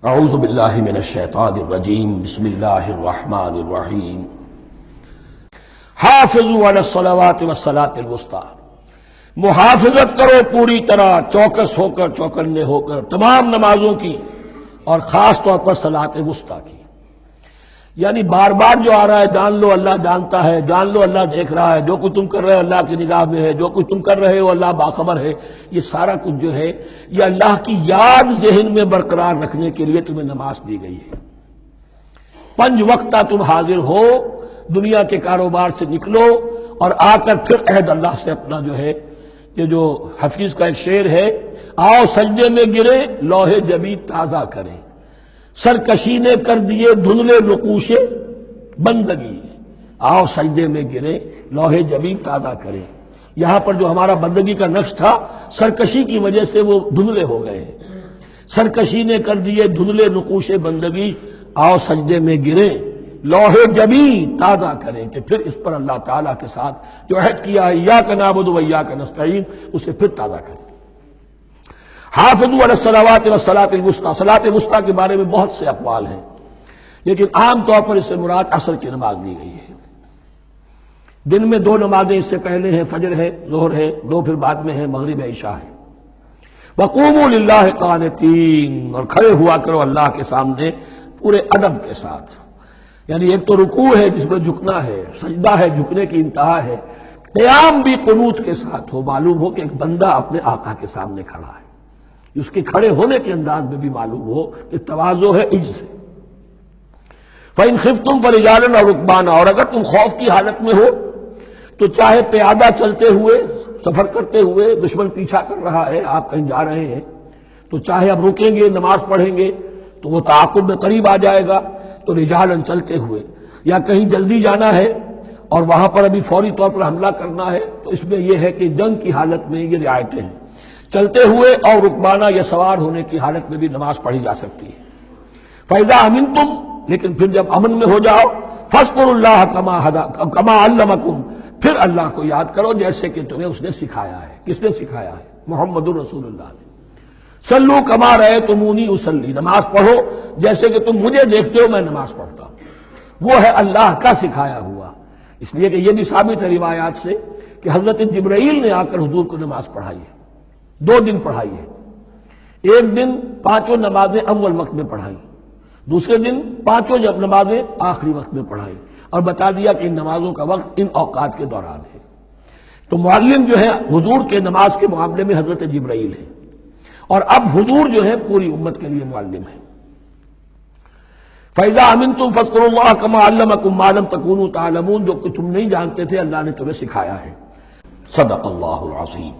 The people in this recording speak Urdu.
اعوذ باللہ من الشیطان الرجیم بسم اللہ الرحمن الرحیم حافظوا علی الصلوات والصلاۃ الوسطی، محافظت کرو پوری طرح چوکس ہو کر چوکنے ہو کر تمام نمازوں کی، اور خاص طور پر صلاۃ وسطی کی۔ یعنی بار بار جو آ رہا ہے جان لو اللہ جانتا ہے، جان لو اللہ دیکھ رہا ہے، جو کچھ تم کر رہے ہو اللہ کی نگاہ میں ہے، جو کچھ تم کر رہے ہو اللہ باخبر ہے، یہ سارا کچھ جو ہے یہ اللہ کی یاد ذہن میں برقرار رکھنے کے لیے تمہیں نماز دی گئی ہے۔ 5 وقتہ تم حاضر ہو، دنیا کے کاروبار سے نکلو اور آ کر پھر عہد اللہ سے اپنا جو ہے، یہ جو حفیظ کا ایک شعر ہے، آؤ سجدے میں گرے لوح جبیں تازہ کریں، سرکشی نے کر دیے دھندلے نقوش بندگی، آؤ سجدے میں گرے لوح جبیں تازہ کریں۔ یہاں پر جو ہمارا بندگی کا نقش تھا سرکشی کی وجہ سے وہ دھندلے ہو گئے ہیں۔ سرکشی نے کر دیے دھندلے نقوش بندگی، آؤ سجدے میں گرے لوح جبیں تازہ کریں، کہ پھر اس پر اللہ تعالیٰ کے ساتھ جو عہد کیا ہے ایاک نعبد و ایاک نستعین، اسے پھر تازہ کریں۔ حافظوا علی الصلوات والصلاۃ الوسطی، صلاۃ وسطی کے بارے میں بہت سے اقوال ہیں، لیکن عام طور پر اس سے مراد عصر کی نماز لی گئی ہے۔ دن میں 2 نمازیں اس سے پہلے ہیں، فجر ہے، ظہر ہے، 2 پھر بعد میں ہے، مغرب عشاء ہے۔ وقوموا للہ قانتین، اور کھڑے ہوا کرو اللہ کے سامنے پورے ادب کے ساتھ۔ یعنی ایک تو رکوع ہے جس میں جھکنا ہے، سجدہ ہے جھکنے کی انتہا ہے، قیام بھی قنوت کے ساتھ ہو، معلوم ہو کہ ایک بندہ اپنے آقا کے سامنے کھڑا ہے، اس کے کھڑے ہونے کے انداز میں بھی معلوم ہو کہ تواضع ہے، عجز ہے۔ فَإِنْ خِفْتُمْ فَرِجَالًا أَوْ رُكْبَانًا، اور اگر تم خوف کی حالت میں ہو تو چاہے پیادہ چلتے ہوئے، سفر کرتے ہوئے، دشمن پیچھا کر رہا ہے، آپ کہیں جا رہے ہیں تو چاہے اب رکیں گے نماز پڑھیں گے تو وہ تعاقب میں قریب آ جائے گا، تو رجالن چلتے ہوئے، یا کہیں جلدی جانا ہے اور وہاں پر ابھی فوری طور پر حملہ کرنا ہے تو اس میں یہ ہے کہ جنگ کی حالت میں یہ رعایتیں ہیں۔ چلتے ہوئے اور رکبانہ یا سوار ہونے کی حالت میں بھی نماز پڑھی جا سکتی ہے۔ فَإِذَا أَمِنْتُمْ، لیکن پھر جب امن میں ہو جاؤ، فَاذْكُرُوا اللَّهَ كَمَا عَلَّمَكُمْ، پھر اللہ کو یاد کرو جیسے کہ تمہیں اس نے سکھایا ہے۔ کس نے سکھایا ہے؟ محمد الرسول اللہ نے۔ صلوا كما رأيتموني اصلي، نماز پڑھو جیسے کہ تم مجھے دیکھتے ہو میں نماز پڑھتا ہوں۔ وہ ہے اللہ کا سکھایا ہوا۔ اس لیے کہ یہ بھی ثابت ہے روایات سے کہ حضرت جبرائیل نے آ کر حضور کو نماز پڑھائی ہے، 2 دن پڑھائی ہے۔ ایک دن 5 نمازیں اول وقت میں پڑھائی، دوسرے دن 5 نمازیں آخری وقت میں پڑھائی، اور بتا دیا کہ ان نمازوں کا وقت ان اوقات کے دوران ہے۔ تو معلم جو ہے حضور کے نماز کے معاملے میں حضرت جبرائیل ہے، اور اب حضور جو ہے پوری امت کے لیے معلم ہے۔ فَإِذَا أَمِنْتُمْ فَاذْكُرُوا اللَّهَ كَمَا عَلَّمَكُمْ مَا لَمْ تَكُونُوا تَعْلَمُونَ، جو کہ تم نہیں جانتے تھے اللہ نے تمہیں سکھایا ہے۔ صدق اللہ العظیم۔